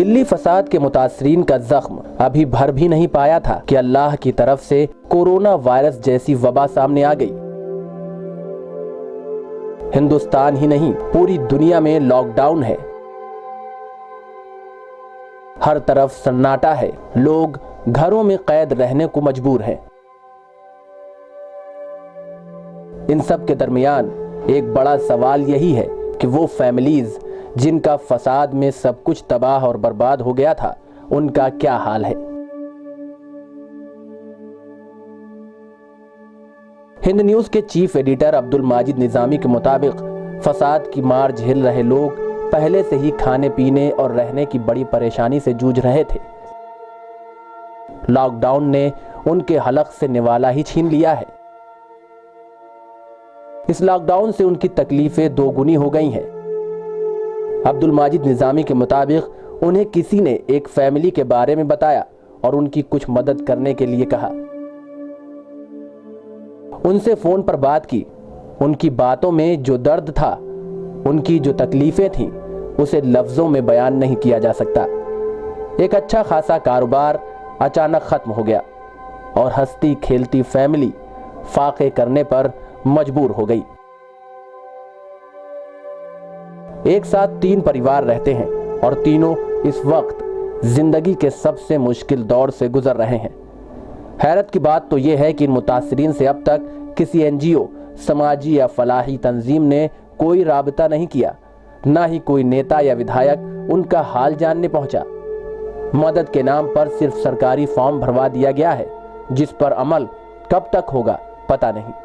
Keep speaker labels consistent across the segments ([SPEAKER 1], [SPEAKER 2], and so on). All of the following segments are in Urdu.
[SPEAKER 1] دلی فساد کے متاثرین کا زخم ابھی بھر بھی نہیں پایا تھا کہ اللہ کی طرف سے کورونا وائرس جیسی وبا سامنے آ گئی۔ ہندوستان ہی نہیں، پوری دنیا میں لاک ڈاؤن ہے، ہر طرف سناٹا ہے، لوگ گھروں میں قید رہنے کو مجبور ہیں۔ ان سب کے درمیان ایک بڑا سوال یہی ہے کہ وہ فیملیز جن کا فساد میں سب کچھ تباہ اور برباد ہو گیا تھا، ان کا کیا حال ہے؟ ہند نیوز کے چیف ایڈیٹر عبدالماجد نظامی کے مطابق فساد کی مار جھیل رہے لوگ پہلے سے ہی کھانے پینے اور رہنے کی بڑی پریشانی سے جوجھ رہے تھے۔ لاک ڈاؤن نے ان کے حلق سے نوالا ہی چھین لیا ہے۔ اس لاک ڈاؤن سے ان کی تکلیفیں دو گنی ہو گئی ہیں۔ عبدالماجد نظامی کے مطابق انہیں کسی نے ایک فیملی کے بارے میں بتایا اور ان کی کچھ مدد کرنے کے لیے کہا۔ ان سے فون پر بات کی، ان کی باتوں میں جو درد تھا، ان کی جو تکلیفیں تھیں، اسے لفظوں میں بیان نہیں کیا جا سکتا۔ ایک اچھا خاصا کاروبار اچانک ختم ہو گیا اور ہستی کھیلتی فیملی فاقے کرنے پر مجبور ہو گئی۔ ایک ساتھ 3 پریوار رہتے ہیں اور تینوں اس وقت زندگی کے سب سے مشکل دور سے گزر رہے ہیں۔ حیرت کی بات تو یہ ہے کہ ان متاثرین سے اب تک کسی NGO، سماجی یا فلاحی تنظیم نے کوئی رابطہ نہیں کیا، نہ ہی کوئی نیتا یا ودھائک ان کا حال جاننے پہنچا۔ مدد کے نام پر صرف سرکاری فارم بھروا دیا گیا ہے، جس پر عمل کب تک ہوگا پتہ نہیں۔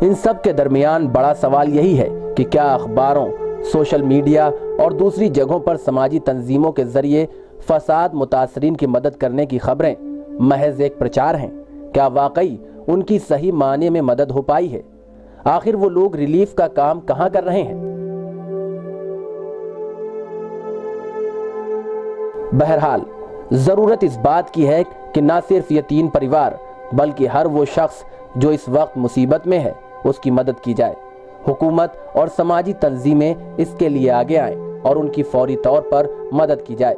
[SPEAKER 1] ان سب کے درمیان بڑا سوال یہی ہے کہ کیا اخباروں، سوشل میڈیا اور دوسری جگہوں پر سماجی تنظیموں کے ذریعے فساد متاثرین کی مدد کرنے کی خبریں محض ایک پرچار ہیں؟ کیا واقعی ان کی صحیح معنی میں مدد ہو پائی ہے؟ آخر وہ لوگ ریلیف کا کام کہاں کر رہے ہیں؟ بہرحال ضرورت اس بات کی ہے کہ نہ صرف یہ 3 پریوار بلکہ ہر وہ شخص جو اس وقت مصیبت میں ہے اس کی مدد کی جائے۔ حکومت اور سماجی تنظیمیں اس کے لیے آگے آئیں اور ان کی فوری طور پر مدد کی جائے۔